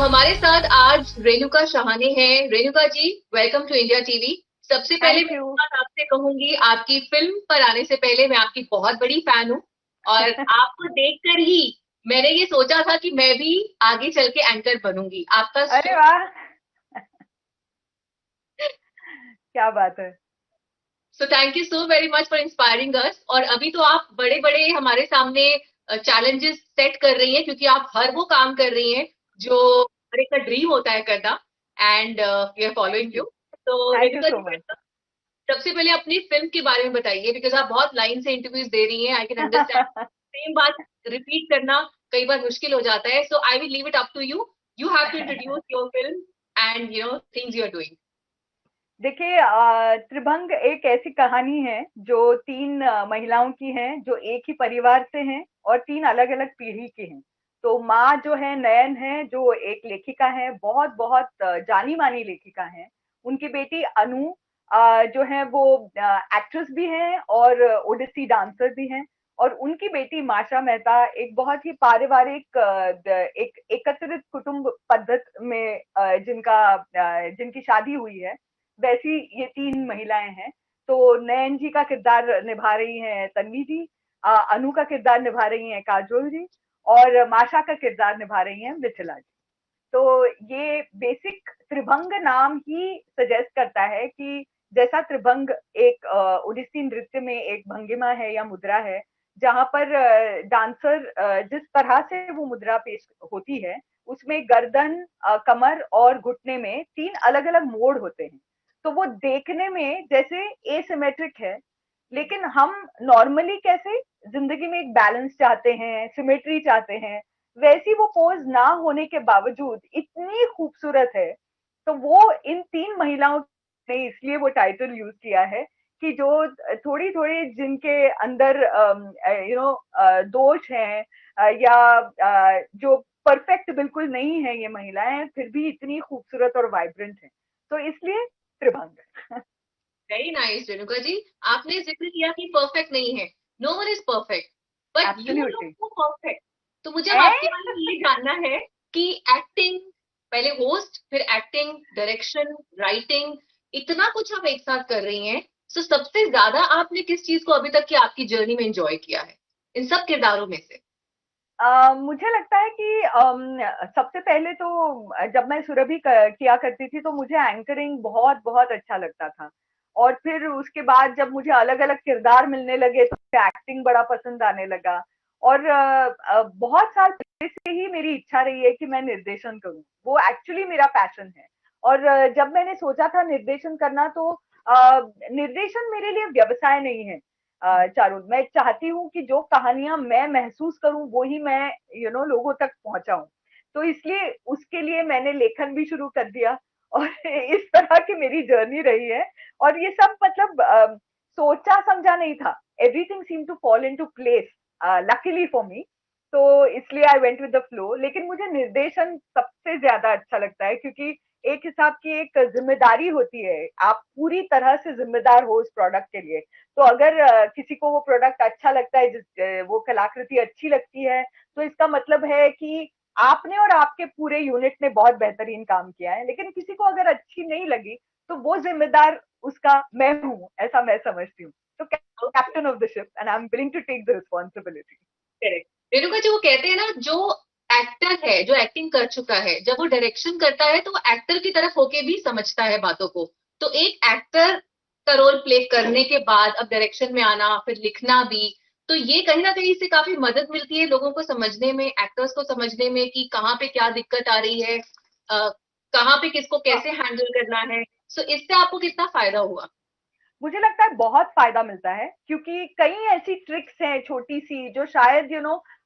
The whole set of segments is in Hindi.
हमारे साथ आज रेणुका शहाने हैं। Renuka ji, welcome to India TV. सबसे पहले थैंक मैं यू। एक बात आपसे कहूंगी, आपकी फिल्म पर आने से पहले मैं आपकी बहुत बड़ी फैन हूँ। और आपको देखकर ही मैंने ये सोचा था कि मैं भी आगे चल के एंकर बनूंगी आपका अरे शो। वाह, क्या बात है। So thank you so very much for inspiring अस। और अभी तो आप बड़े बड़े हमारे सामने चैलेंजेस सेट कर रही हैं, क्योंकि आप हर वो काम कर रही हैं जो हर एक का ड्रीम होता है करना। And we are thank following you. You. तो thank you Renuka so ji, much. सबसे पहले अपनी फिल्म के बारे में बताइए, बिकॉज आप बहुत लाइन से इंटरव्यूज दे रही हैं। आई कैन अंडरस्टैंड सेम बात रिपीट करना कई बार मुश्किल हो जाता है। So I will leave it up to you. You have to introduce your film and things you are doing. देखिए, त्रिभंग एक ऐसी कहानी है जो तीन महिलाओं की है, जो एक ही परिवार से हैं और तीन अलग अलग पीढ़ी की हैं। तो माँ जो है नयन है, जो एक लेखिका है, बहुत बहुत जानी मानी लेखिका है। उनकी बेटी अनु जो है वो एक्ट्रेस भी है और ओडिसी डांसर भी है। और उनकी बेटी माशा मेहता एक बहुत ही पारिवारिक एक एकत्रित कुटुंब पद्धत में जिनकी शादी हुई है। वैसी ये तीन महिलाएं हैं। तो नयन जी का किरदार निभा रही हैं तन्वी जी, अनु का किरदार निभा रही हैं काजोल जी, और माशा का किरदार निभा रही हैं मिथिला जी। तो ये बेसिक त्रिभंग नाम ही सजेस्ट करता है कि जैसा त्रिभंग एक ओडिसी नृत्य में एक भंगिमा है या मुद्रा है, जहां पर डांसर जिस तरह से वो मुद्रा पेश होती है, उसमें गर्दन, कमर और घुटने में तीन अलग अलग मोड़ होते हैं। तो वो देखने में जैसे एसिमेट्रिक है, लेकिन हम नॉर्मली कैसे जिंदगी में एक बैलेंस चाहते हैं, सिमेट्री चाहते हैं, वैसी वो पोज ना होने के बावजूद इतनी खूबसूरत है। तो वो इन तीन महिलाओं ने इसलिए वो टाइटल यूज किया है कि जो थोड़ी थोड़ी जिनके अंदर दोष हैं, या जो परफेक्ट बिल्कुल नहीं है ये महिलाएं, फिर भी इतनी खूबसूरत और वाइब्रेंट हैं। तो इसलिए त्रिभंग। Very nice Renuka ji. आपने जिक्र किया कि परफेक्ट नहीं है। No one is perfect, but you look absolutely. So perfect. तो मुझे अब आपके बारे में ये जानना है कि एक्टिंग, पहले होस्ट, फिर एक्टिंग, डायरेक्शन, राइटिंग, इतना कुछ आप एक साथ कर रही हैं। तो सबसे ज्यादा आपने किस चीज को अभी तक की आपकी जर्नी में एंजॉय किया है इन सब किरदारों में से? मुझे लगता है कि सबसे पहले तो जब मैं सुरभि किया करती थी, तो मुझे एंकरिंग बहुत बहुत अच्छा लगता था। और फिर उसके बाद जब मुझे अलग अलग किरदार मिलने लगे, तो मुझे एक्टिंग बड़ा पसंद आने लगा। और बहुत साल पहले से ही मेरी इच्छा रही है कि मैं निर्देशन करूं। वो एक्चुअली मेरा पैशन है। और जब मैंने सोचा था निर्देशन करना, तो निर्देशन मेरे लिए व्यवसाय नहीं है। चारुल, मैं चाहती हूँ कि जो कहानियां मैं महसूस करूं वो ही मैं लोगों तक पहुंचाऊं। तो इसलिए उसके लिए मैंने लेखन भी शुरू कर दिया। और इस तरह की मेरी जर्नी रही है। और ये सब मतलब सोचा समझा नहीं था। Everything seem to fall in to place, luckily for me. तो इसलिए I went with the flow. लेकिन मुझे निर्देशन सबसे ज्यादा अच्छा लगता है, क्योंकि एक हिसाब की एक जिम्मेदारी होती है, आप पूरी तरह से जिम्मेदार हो उस प्रोडक्ट के लिए। तो अगर किसी को वो प्रोडक्ट अच्छा लगता है, वो कलाकृति अच्छी लगती है, तो इसका मतलब है कि आपने और आपके पूरे यूनिट ने बहुत बेहतरीन काम किया है। लेकिन किसी को अगर अच्छी नहीं लगी, तो वो जिम्मेदार उसका मैं हूँ, ऐसा मैं समझती हूँ। तो captain of the ship and I am willing to take the responsibility. Correct Renuka ji, वो कहते हैं ना, जो एक्टर है, जो एक्टिंग कर चुका है, जब वो डायरेक्शन करता है तो वो एक्टर की तरफ होके भी समझता है बातों को। तो एक एक्टर का रोल प्ले करने के बाद अब डायरेक्शन में आना, फिर लिखना भी, तो ये कहीं ना कहीं इससे काफी मदद मिलती है लोगों को समझने में, एक्टर्स को समझने में कि कहाँ पे क्या दिक्कत आ रही है, कहाँ पे किसको कैसे हैंडल करना है। सो इससे आपको कितना फायदा हुआ? मुझे लगता है बहुत फायदा मिलता है, क्योंकि कई ऐसी ट्रिक्स हैं छोटी सी, जो शायद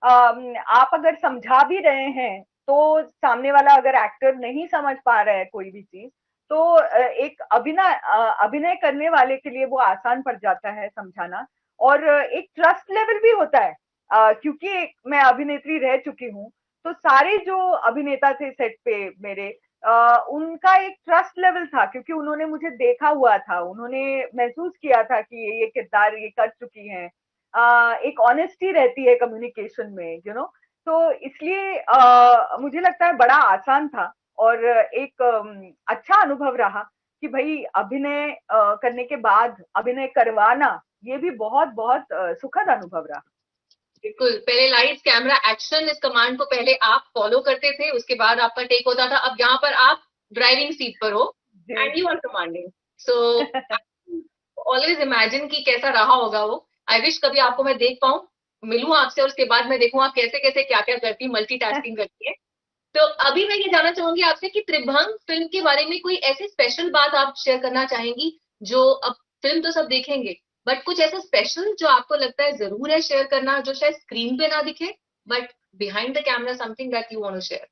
आप अगर समझा भी रहे हैं, तो सामने वाला अगर एक्टर नहीं समझ पा रहा है कोई भी चीज, तो एक अभिनय करने वाले के लिए वो आसान पड़ जाता है समझाना। और एक ट्रस्ट लेवल भी होता है। क्योंकि मैं अभिनेत्री रह चुकी हूँ, तो सारे जो अभिनेता थे सेट पे मेरे, उनका एक ट्रस्ट लेवल था, क्योंकि उन्होंने मुझे देखा हुआ था, उन्होंने महसूस किया था कि ये किरदार ये कर चुकी हैं। एक ऑनेस्टी रहती है कम्युनिकेशन में। तो इसलिए मुझे लगता है बड़ा आसान था, और एक अच्छा अनुभव रहा कि भाई अभिनय करने के बाद अभिनय करवाना, ये भी बहुत बहुत सुखद अनुभव रहा। बिल्कुल, पहले लाइट्स कैमरा एक्शन इस कमांड को पहले आप फॉलो करते थे, उसके बाद आपका टेक होता था। अब यहाँ पर आप ड्राइविंग सीट पर हो जी। And you are commanding. So always imagine कि कैसा रहा होगा वो। आई विश कभी आपको मैं देख पाऊं, मिलूं आपसे और उसके बाद मैं देखूं आप कैसे कैसे क्या क्या करती, मल्टीटास्किंग करती है। तो अभी मैं ये जानना चाहूंगी आपसे कि त्रिभंग फिल्म के बारे में कोई ऐसी स्पेशल बात आप शेयर करना चाहेंगी, जो अब फिल्म तो सब देखेंगे, बट कुछ ऐसा स्पेशल जो आपको लगता है जरूर है शेयर करना, जो शायद स्क्रीन पे ना दिखे, but behind the camera something that you want to share.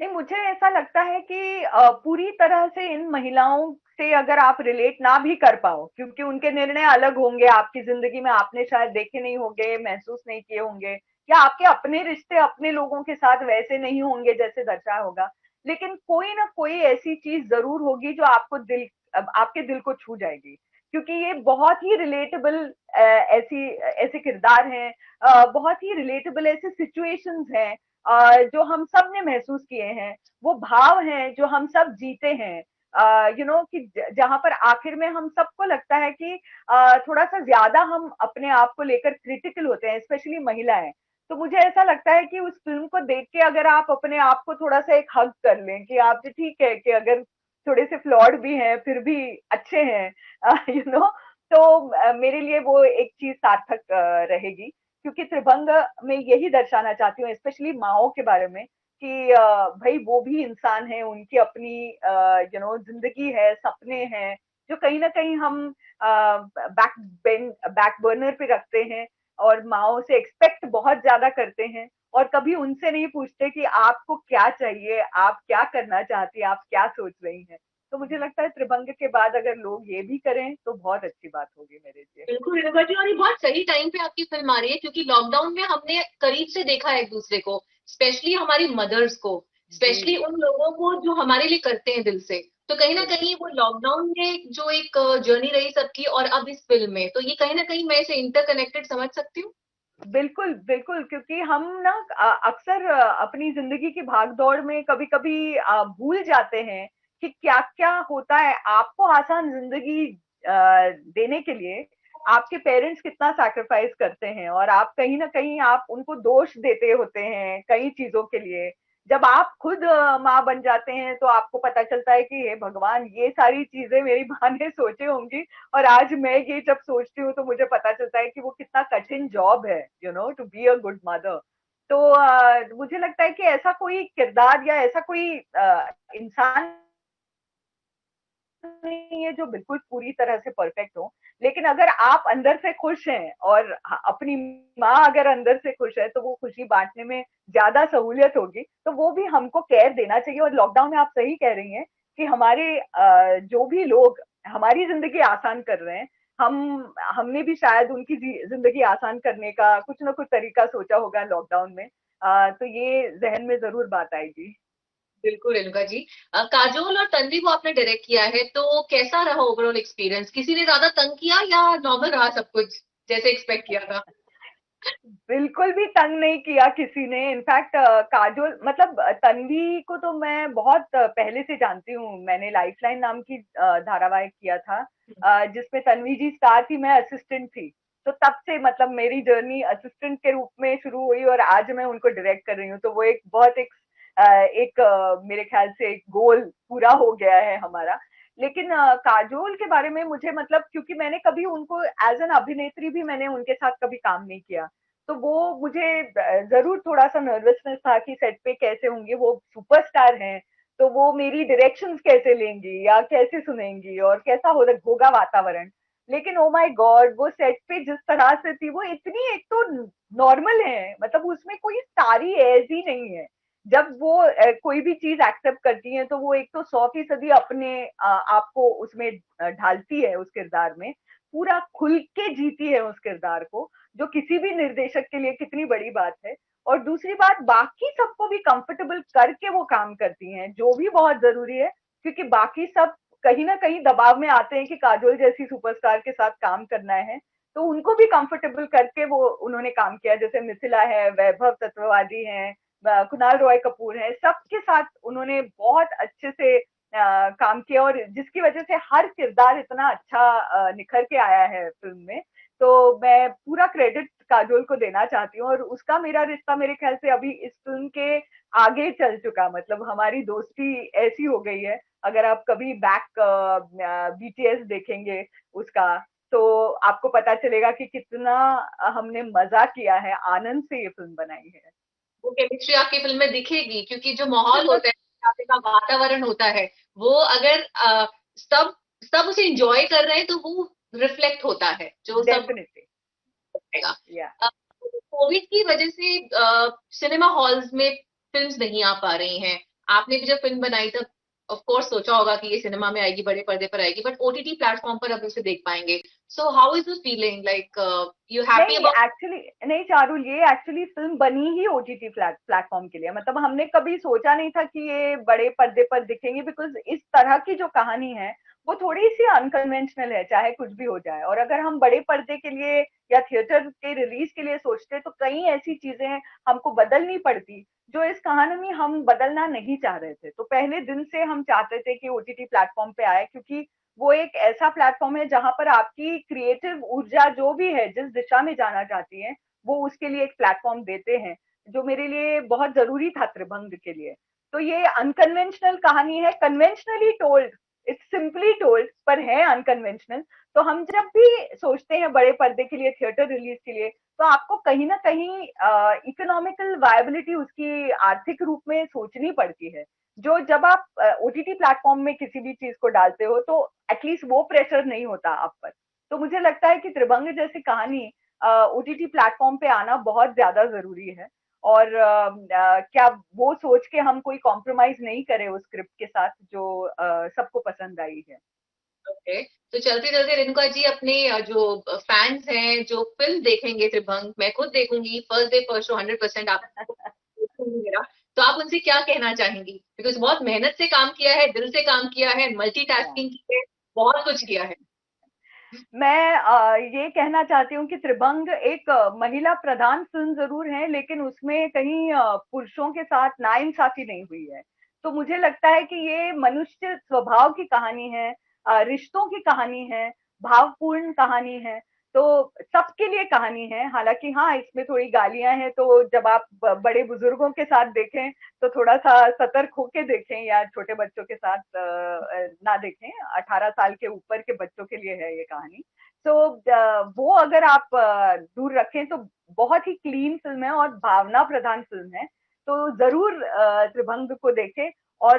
नहीं, मुझे ऐसा लगता है कि पूरी तरह से इन महिलाओं से अगर आप रिलेट ना भी कर पाओ, क्योंकि उनके निर्णय अलग होंगे, आपकी जिंदगी में आपने शायद देखे नहीं होंगे, महसूस नहीं किए होंगे, या आपके अपने रिश्ते अपने लोगों के साथ वैसे नहीं होंगे जैसे दर्शाया होगा, लेकिन कोई ना कोई ऐसी चीज जरूर होगी जो आपको आपके दिल को छू जाएगी, क्योंकि ये बहुत ही रिलेटेबल ऐसी ऐसे किरदार हैं, बहुत ही रिलेटेबल ऐसे सिचुएशंस हैं जो हम सब ने महसूस किए हैं, वो भाव हैं जो हम सब जीते हैं, कि जहां पर आखिर में हम सबको लगता है कि थोड़ा सा ज्यादा हम अपने आप को लेकर क्रिटिकल होते हैं, स्पेशली महिलाएं। तो मुझे ऐसा लगता है कि उस फिल्म को देख के अगर आप अपने आप को थोड़ा सा एक हग कर लें कि आप ठीक है कि अगर थोड़े से फ्लॉड भी हैं फिर भी अच्छे हैं, तो मेरे लिए वो एक चीज सार्थक रहेगी, क्योंकि त्रिभंग में यही दर्शाना चाहती हूँ, स्पेशली माओ के बारे में, कि भाई वो भी इंसान है, उनकी अपनी जिंदगी है, सपने हैं, जो कहीं ना कहीं हम बैक बैक बर्नर पे रखते हैं, और माओ से एक्सपेक्ट बहुत ज्यादा करते हैं, और कभी उनसे नहीं पूछते कि आपको क्या चाहिए, आप क्या करना चाहती हैं, आप क्या सोच रही हैं। तो मुझे लगता है त्रिभंग के बाद अगर लोग ये भी करें तो बहुत अच्छी बात होगी मेरे लिए। बिल्कुल रेणुका जी, और ये बहुत सही टाइम पे आपकी फिल्म आ रही है, क्योंकि लॉकडाउन में हमने करीब से देखा है एक दूसरे को, स्पेशली हमारी मदर्स को, जी। स्पेशली उन लोगों को जो हमारे लिए करते हैं दिल से। तो कहीं ना बिल्कुल कहीं वो लॉकडाउन में जो एक जर्नी रही सबकी, और अब इस फिल्म में, तो ये कहीं ना कहीं मैं इसे इंटरकनेक्टेड समझ सकती हूँ। बिल्कुल बिल्कुल, क्योंकि हम ना अक्सर अपनी जिंदगी की भागदौड़ में कभी कभी भूल जाते हैं कि क्या क्या होता है। आपको आसान जिंदगी देने के लिए आपके पेरेंट्स कितना सैक्रिफाइस करते हैं, और आप कहीं ना कहीं आप उनको दोष देते होते हैं कई चीजों के लिए। जब आप खुद माँ बन जाते हैं तो आपको पता चलता है कि हे भगवान, ये सारी चीजें मेरी माँ ने सोची होंगी, और आज मैं ये जब सोचती हूँ तो मुझे पता चलता है कि वो कितना कठिन जॉब है, to be a good mother. तो मुझे लगता है कि ऐसा कोई किरदार या ऐसा कोई इंसान नहीं है जो बिल्कुल पूरी तरह से परफेक्ट हो, लेकिन अगर आप अंदर से खुश हैं और अपनी माँ अगर अंदर से खुश है तो वो खुशी बांटने में ज्यादा सहूलियत होगी, तो वो भी हमको केयर देना चाहिए। और लॉकडाउन में आप सही कह रही हैं कि हमारे जो भी लोग हमारी जिंदगी आसान कर रहे हैं, हमने भी शायद उनकी जिंदगी आसान करने का कुछ ना कुछ तरीका सोचा होगा लॉकडाउन में। तो ये जहन में जरूर बात आएगी। बिल्कुल रेणुका जी। काजोल और तन्वी को आपने डायरेक्ट किया है, तो कैसा रहा ओवरऑल एक्सपीरियंस? किसी ने ज्यादा तंग किया या नॉर्मल रहा सब कुछ जैसे एक्सपेक्ट किया था? बिल्कुल भी तंग नहीं किया किसी ने। इनफैक्ट काजोल मतलब तन्वी को तो मैं बहुत पहले से जानती हूँ। मैंने लाइफलाइन नाम की धारावाहिक किया था, जिसमें तन्वी जी स्टार थी, मैं असिस्टेंट थी। तो तब से मतलब मेरी जर्नी असिस्टेंट के रूप में शुरू हुई, और आज मैं उनको डायरेक्ट कर रही हूँ, तो वो एक बहुत एक मेरे ख्याल से एक गोल पूरा हो गया है हमारा। लेकिन काजोल के बारे में मुझे मतलब, क्योंकि मैंने कभी उनको एज एन अभिनेत्री भी मैंने उनके साथ कभी काम नहीं किया, तो वो मुझे जरूर थोड़ा सा नर्वसनेस था कि सेट पे कैसे होंगे, वो सुपरस्टार हैं, तो वो मेरी डायरेक्शंस कैसे लेंगी या कैसे सुनेंगी और कैसा होगा वातावरण। लेकिन ओ माय गॉड, वो सेट पे जिस तरह से थी, वो इतनी एक तो नॉर्मल है, मतलब उसमें कोई सारी एज ही नहीं है। जब वो कोई भी चीज एक्सेप्ट करती है तो वो एक तो 100% अपने आप को उसमें ढालती है, उस किरदार में पूरा खुल के जीती है उस किरदार को, जो किसी भी निर्देशक के लिए कितनी बड़ी बात है। और दूसरी बात, बाकी सबको भी कंफर्टेबल करके वो काम करती हैं, जो भी बहुत जरूरी है, क्योंकि बाकी सब कहीं ना कहीं दबाव में आते हैं कि काजोल जैसी सुपरस्टार के साथ काम करना है। तो उनको भी कंफर्टेबल करके वो उन्होंने काम किया, जैसे मिथिला है, वैभव तत्ववादी हैं, कुणाल रॉय कपूर है, सबके साथ उन्होंने बहुत अच्छे से काम किया, और जिसकी वजह से हर किरदार इतना अच्छा निखर के आया है फिल्म में। तो मैं पूरा क्रेडिट काजोल को देना चाहती हूँ, और उसका मेरा रिश्ता मेरे ख्याल से अभी इस फिल्म के आगे चल चुका, मतलब हमारी दोस्ती ऐसी हो गई है। अगर आप कभी बैक बीटीएस देखेंगे उसका, तो आपको पता चलेगा कि कितना हमने मजा किया है, आनंद से ये फिल्म बनाई है। वो केमिस्ट्री आपकी फिल्म में दिखेगी, क्योंकि जो माहौल होता है, यहाँ का वातावरण होता है, वो अगर सब सब उसे एंजॉय कर रहे हैं तो वो रिफ्लेक्ट होता है, जो सब डेफिनेटली। रहेगा। या कोविड की वजह से सिनेमा हॉल्स में फिल्म्स नहीं आ पा रही हैं। आपने भी जब फिल्म बनाई तब ऑफ कोर्स सोचा होगा कि ये सिनेमा में आएगी, बड़े पर्दे पर आएगी, बट ओटीटी प्लेटफॉर्म पर अब उसे देख पाएंगे। So how is the feeling, like you happy नहीं, अबाउट? एक्चुअली नहीं चारुल, ये एक्चुअली फिल्म बनी ही ओटीटी प्लेटफॉर्म के लिए, मतलब हमने कभी सोचा नहीं था कि ये बड़े पर्दे पर दिखेंगे, बिकॉज इस तरह की जो कहानी है वो थोड़ी सी अनकन्वेंशनल है, चाहे कुछ भी हो जाए। और अगर हम बड़े पर्दे के लिए या थिएटर के रिलीज के लिए सोचते तो कई ऐसी चीजें हमको बदलनी पड़ती, जो इस कहानी में हम बदलना नहीं चाह रहे थे। तो पहले दिन से हम चाहते थे कि ओटीटी प्लेटफॉर्म पे आए, क्योंकि वो एक ऐसा प्लेटफॉर्म है जहां पर आपकी क्रिएटिव ऊर्जा जो भी है, जिस दिशा में जाना चाहती है, वो उसके लिए एक प्लेटफॉर्म देते हैं, जो मेरे लिए बहुत जरूरी था त्रिभंग के लिए। तो ये अनकन्वेंशनल कहानी है, conventionally told, it's simply told, पर है अनकन्वेंशनल। तो हम जब भी सोचते हैं बड़े पर्दे के लिए, थिएटर रिलीज के लिए, तो आपको कहीं ना कहीं इकोनॉमिकल वायबिलिटी उसकी आर्थिक रूप में सोचनी पड़ती है, जो जब आप ओटीटी प्लेटफॉर्म में किसी भी चीज को डालते हो तो एटलीस्ट वो प्रेशर नहीं होता आप पर। तो मुझे लगता है कि त्रिभंग जैसी कहानी ओटीटी प्लेटफॉर्म पे आना बहुत ज्यादा जरूरी है। और क्या वो सोच के हम कोई कॉम्प्रोमाइज नहीं करें उस स्क्रिप्ट के साथ जो सबको पसंद आई है। ओके, तो चलते चलते रेणुका जी, अपने जो फैंस हैं जो फिल्म देखेंगे त्रिभंग, मैं खुद देखूंगी, फर्स्ट डे फर्स्ट शो 100% आप देखूंगी मेरा, तो आप उनसे क्या कहना चाहेंगी? बिकॉज बहुत मेहनत से काम किया है, दिल से काम किया है, मल्टीटास्किंग की है, बहुत कुछ किया है। मैं ये कहना चाहती हूँ कि त्रिभंग एक महिला प्रधान फिल्म जरूर है, लेकिन उसमें कहीं पुरुषों के साथ नाइंसाफी नहीं हुई है। तो मुझे लगता है कि ये मनुष्य स्वभाव की कहानी है, रिश्तों की कहानी है, भावपूर्ण कहानी है। तो सबके लिए कहानी है। हालांकि हाँ, इसमें थोड़ी गालियां हैं, तो जब आप बड़े बुजुर्गों के साथ देखें तो थोड़ा सा सतर्क होके देखें, या छोटे बच्चों के साथ ना देखें। 18 साल के ऊपर के बच्चों के लिए है ये कहानी। तो वो अगर आप दूर रखें तो बहुत ही क्लीन फिल्म है और भावना प्रधान फिल्म है। तो जरूर त्रिभंग को देखें। और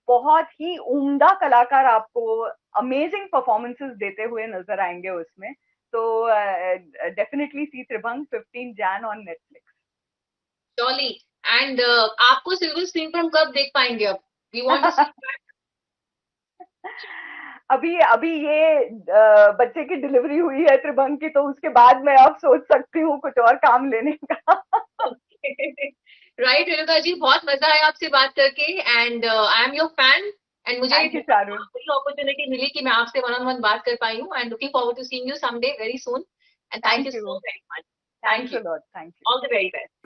बहुत ही उम्दा कलाकार आपको अमेजिंग परफॉर्मेंसेस देते हुए नजर आएंगे उसमें। तो डेफिनेटली सी त्रिभंग, 15 जन ऑन नेटफ्लिक्स। जॉली। एंड आपको सिल्वर स्क्रीन पर हम कब देख पाएंगे? अब वी वांट टू सी। अभी अभी ये बच्चे की डिलीवरी हुई है त्रिभंग की, तो उसके बाद मैं अब सोच सकती हूँ कुछ और काम लेने का। राइट रेणुका जी, बहुत मजा आया आपसे बात करके, and I am your fan. And मुझे थैंक यू चारुल। बड़ी अपॉर्चुनिटी मिली कि मैं आपसे वन ऑन वन बात कर पाई हूँ, and looking forward to seeing you someday very soon. And thank you thank so you. Very much. Thank thanks you. A lot. Thank you. All the very best.